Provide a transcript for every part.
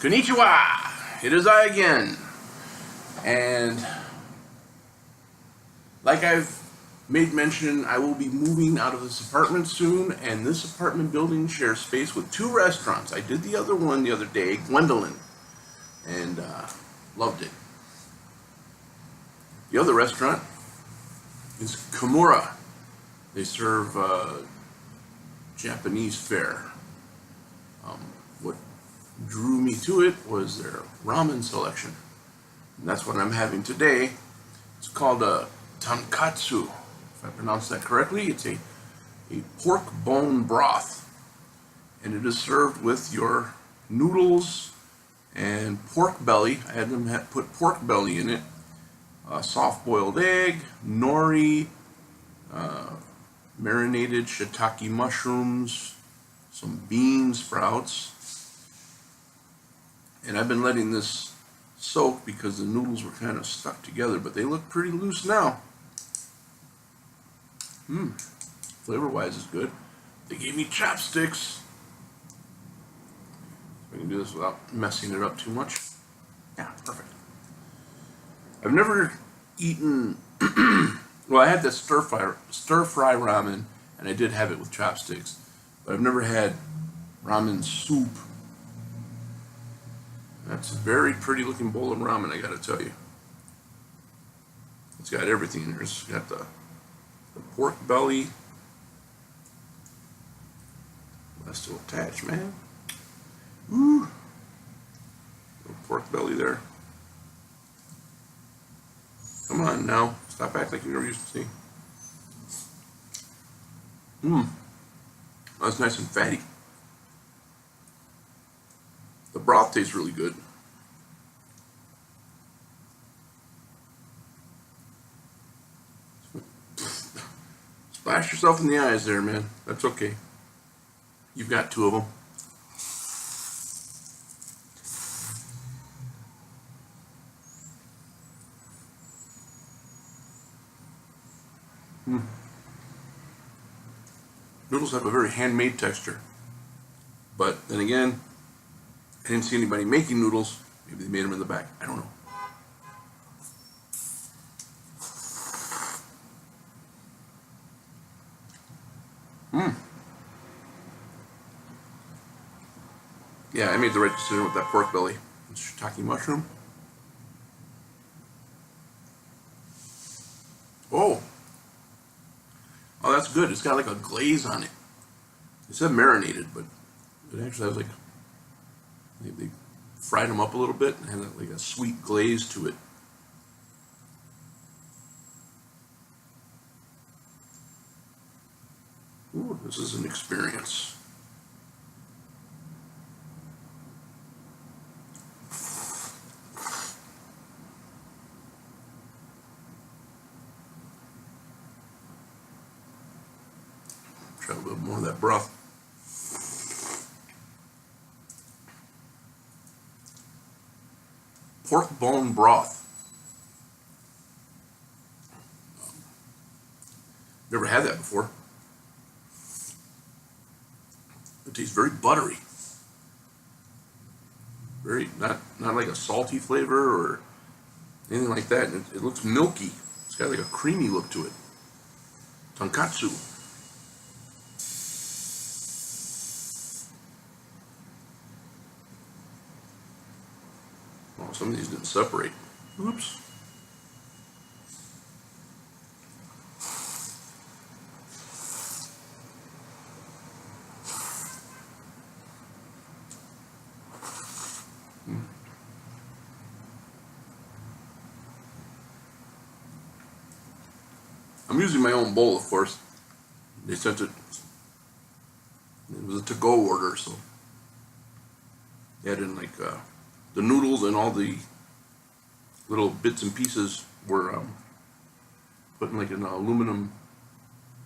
Konichiwa! It is I again. And like I've made mention, I will be moving out of this apartment soon, and this apartment building shares space with two restaurants. I did the other one the other day, Gwendolyn, and loved it. The other restaurant is KIMURA. They serve Japanese fare. What drew me to it was their ramen selection. And that's what I'm having today. It's called a tonkatsu, if I pronounce that correctly. It's a pork bone broth. And it is served with your noodles and pork belly. I had them put pork belly in it. Soft boiled egg, nori, marinated shiitake mushrooms, some bean sprouts. And I've been letting this soak because the noodles were kind of stuck together, but they look pretty loose now. Flavor-wise is good. They gave me chopsticks. I can do this without messing it up too much. Yeah, perfect. I've never eaten, well, I had that stir fry ramen, and I did have it with chopsticks, but I've never had ramen soup. That's a very pretty looking bowl of ramen, I gotta tell you. It's got everything in there. It's got the pork belly. That's still attached, man. Ooh. Little pork belly there. Come on now. Stop acting like you never used to see. That's nice and fatty. The broth tastes really good. Splash yourself in the eyes there, man. That's okay. You've got two of them. Noodles have a very handmade texture. But then again, I didn't see anybody making noodles. Maybe they made them in the back. I don't know. Yeah, I made the right decision with that pork belly. It's shiitake mushroom. Oh, that's good. It's got like a glaze on it. It said marinated, but it actually has like, they fried them up a little bit and had like a sweet glaze to it. Ooh, this is an experience. Try a little more of that broth. Pork bone broth. Never had that before. It tastes very buttery. Very not like a salty flavor or anything like that. It looks milky. It's got like a creamy look to it. Tonkatsu. Oh, some of these didn't separate. Oops. I'm using my own bowl, of course. They sent it. It was a to-go order, so they had in like the noodles and all the little bits and pieces were put in like an aluminum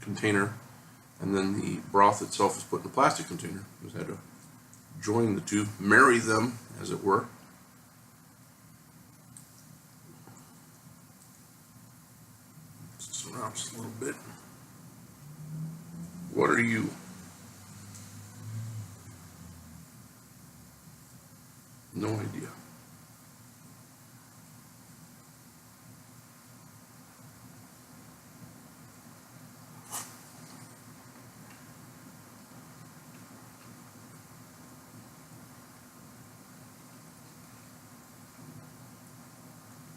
container, and then the broth itself was put in a plastic container. You just had to join the two, marry them, as it were. Just around just a little bit. What are you? No idea.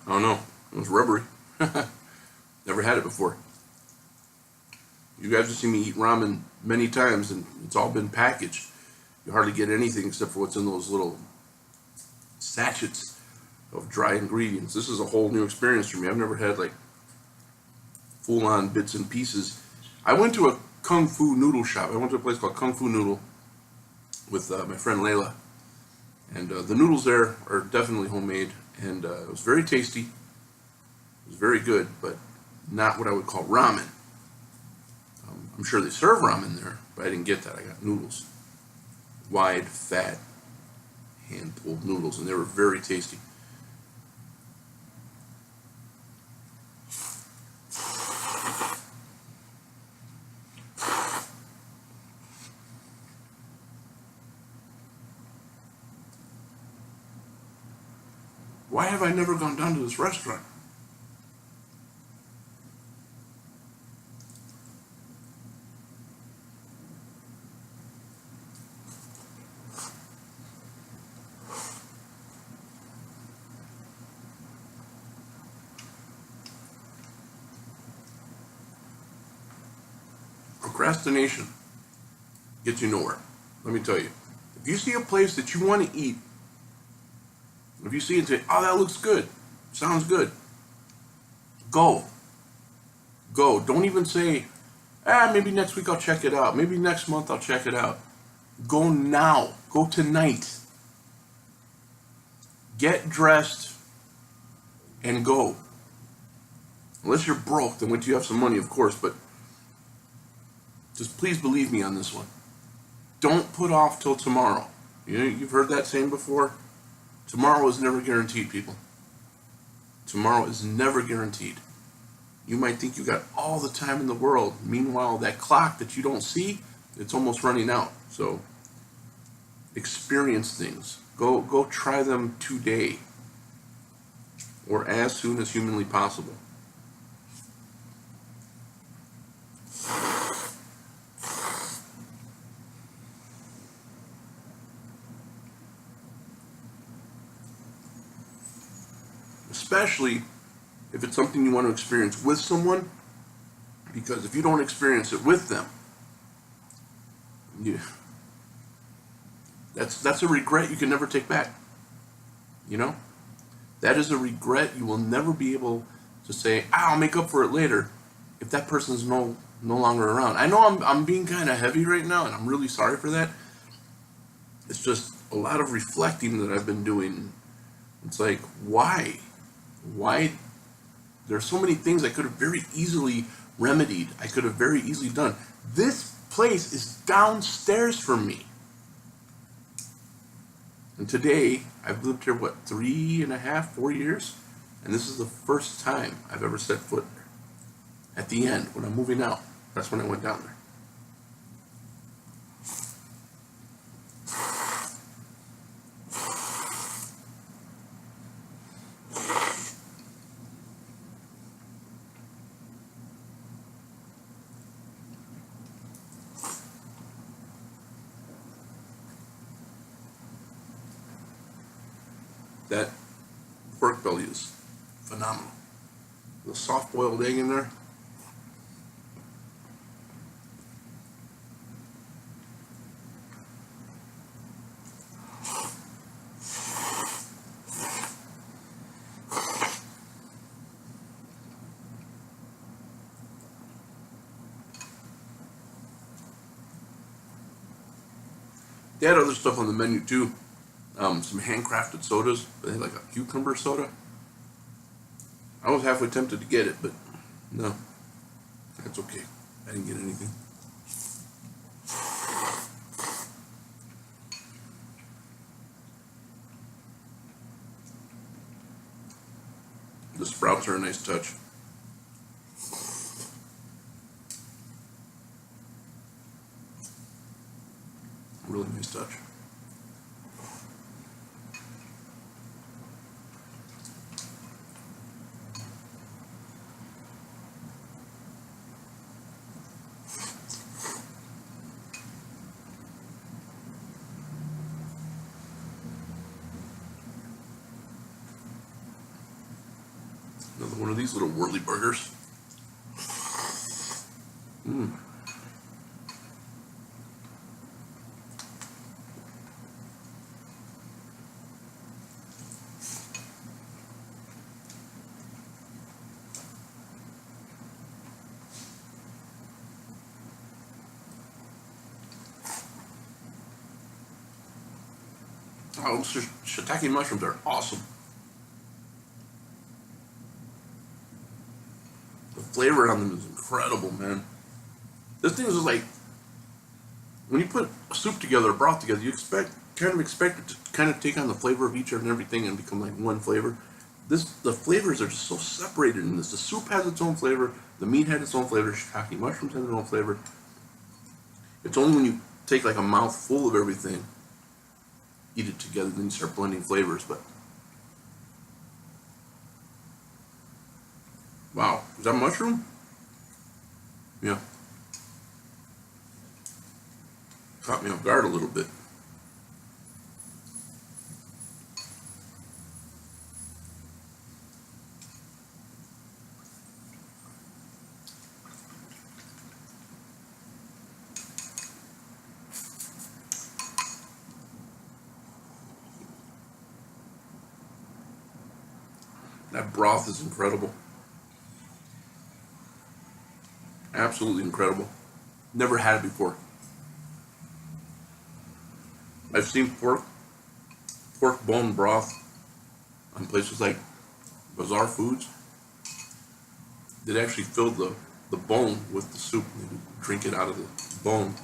I don't know. It was rubbery. Never had it before. You guys have seen me eat ramen many times, and it's all been packaged. You hardly get anything except for what's in those little sachets of dry ingredients. This is a whole new experience for me. I've never had like full-on bits and pieces. I went to a kung fu noodle shop. I went to a place called Kung Fu Noodle with my friend Layla, and the noodles there are definitely homemade, and it was very tasty. It was very good, but not what I would call ramen. I'm sure they serve ramen there, but I didn't get that. I got noodles. Wide, fat, hand-pulled noodles, and they were very tasty. Why have I never gone down to this restaurant? Procrastination gets you nowhere. Let me tell you. If you see a place that you want to eat, if you see it and say, oh, that looks good, sounds good, go. Go. Don't even say, maybe next week I'll check it out. Maybe next month I'll check it out. Go now. Go tonight. Get dressed and go. Unless you're broke, then which you have some money, of course, but just please believe me on this one. Don't put off till tomorrow. You've heard that saying before. Tomorrow is never guaranteed, people. Tomorrow is never guaranteed. You might think you got all the time in the world. Meanwhile, that clock that you don't see, it's almost running out. So experience things. Go try them today or as soon as humanly possible. Especially if it's something you want to experience with someone, because if you don't experience it with them, that's a regret you can never take back. That is a regret you will never be able to say, I'll make up for it later, if that person's no longer around. I know I'm being kind of heavy right now, and I'm really sorry for that. It's just a lot of reflecting that I've been doing. It's like, why? There's so many things I could have very easily remedied. I could have very easily done. This place is downstairs from me. And today, I've lived here, 3.5, 4 years? And this is the first time I've ever set foot there. At the end, when I'm moving out, that's when I went down there. That pork belly is phenomenal. The soft-boiled egg in there. They had other stuff on the menu too. Some handcrafted sodas. They had like a cucumber soda. I was halfway tempted to get it, but no. That's okay. I didn't get anything. The sprouts are a nice touch. Really nice touch. Another one of these little whirly burgers. Oh, shiitake mushrooms are awesome. The flavor on them is incredible, man. This thing is just like, when you put a soup together, a broth together, you kind of expect it to kind of take on the flavor of each and everything and become like one flavor. The flavors are just so separated in this. The soup has its own flavor, the meat has its own flavor, shiitake mushrooms have their own flavor. It's only when you take like a mouthful of everything, eat it together, then you start blending flavors. But wow, is that mushroom? Yeah. Caught me off guard a little bit. That broth is incredible. Absolutely incredible. Never had it before. I've seen pork bone broth on places like Bazaar Foods. They'd actually fill the bone with the soup and drink it out of the bone.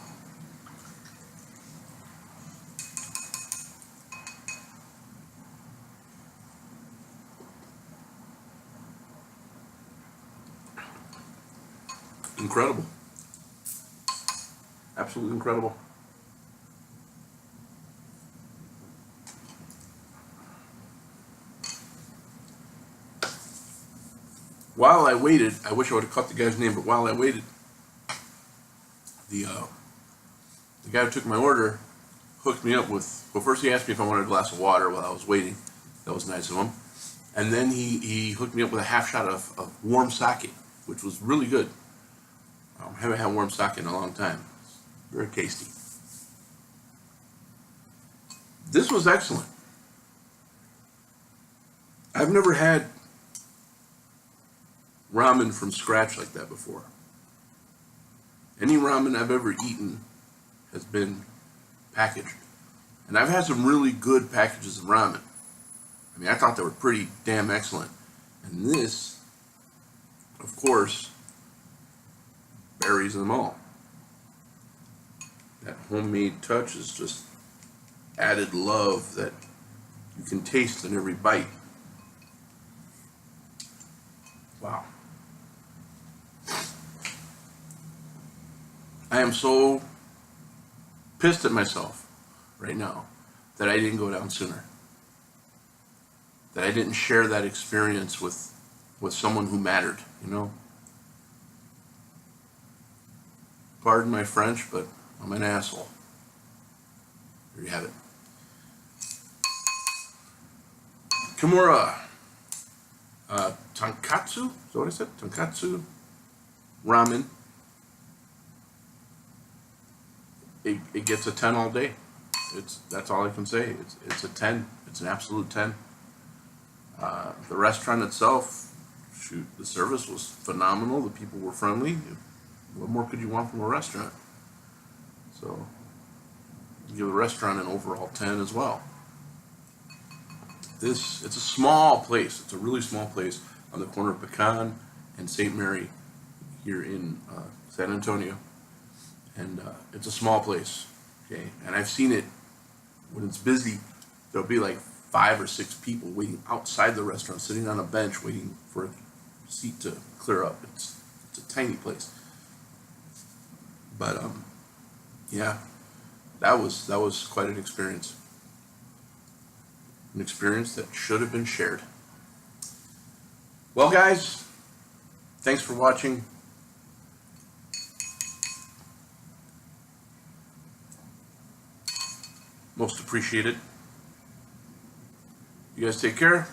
Incredible. Absolutely incredible. While I waited, I wish I would have caught the guy's name, but while I waited, the guy who took my order hooked me up with, well, first he asked me if I wanted a glass of water while I was waiting. That was nice of him. And then he hooked me up with a half shot of warm sake, which was really good. I haven't had warm sake in a long time. Very tasty. This was excellent. I've never had ramen from scratch like that before. Any ramen I've ever eaten has been packaged. And I've had some really good packages of ramen. I mean, I thought they were pretty damn excellent. And this, of course, buries them all. That homemade touch is just added love that you can taste in every bite. Wow. I am so pissed at myself right now that I didn't go down sooner. That I didn't share that experience with someone who mattered, you know? Pardon my French, but I'm an asshole. There you have it. KIMURA. Tonkatsu? Is that what I said? Tonkatsu ramen. It gets a 10 all day. That's all I can say. It's a 10. It's an absolute 10. The restaurant itself, shoot, the service was phenomenal. The people were friendly. What more could you want from a restaurant? So, give the restaurant an overall 10 as well. It's a small place. It's a really small place on the corner of Pecan and St. Mary here in San Antonio. And it's a small place, okay? And I've seen it when it's busy. There'll be like 5 or 6 people waiting outside the restaurant, sitting on a bench waiting for a seat to clear up. It's a tiny place. But yeah, that was quite an experience. An experience that should have been shared. Well, guys, thanks for watching. Most appreciated. You guys take care.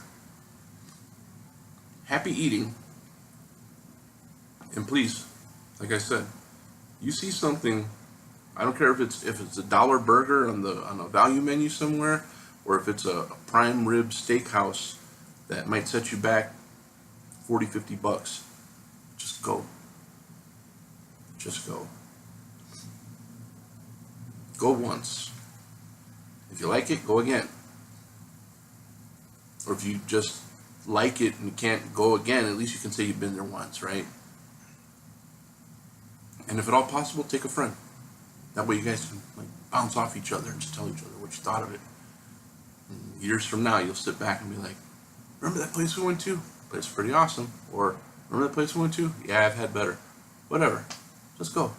happy eating. And please, like I said, you see something, I don't care if it's a dollar burger on a value menu somewhere, or if it's a prime rib steakhouse that might set you back 40, 50 bucks. Just go. Just go. Go once. If you like it, go again. Or if you just like it and can't go again, at least you can say you've been there once, right? And if at all possible, take a friend. That way you guys can like bounce off each other and just tell each other what you thought of it. And years from now, you'll sit back and be like, remember that place we went to? It's pretty awesome. Or remember that place we went to? Yeah, I've had better. Whatever. Just go.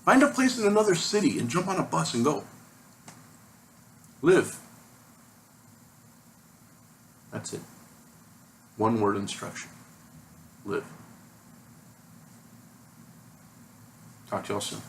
Find a place in another city and jump on a bus and go. Live. That's it. One word instruction. Live. Talk to y'all soon.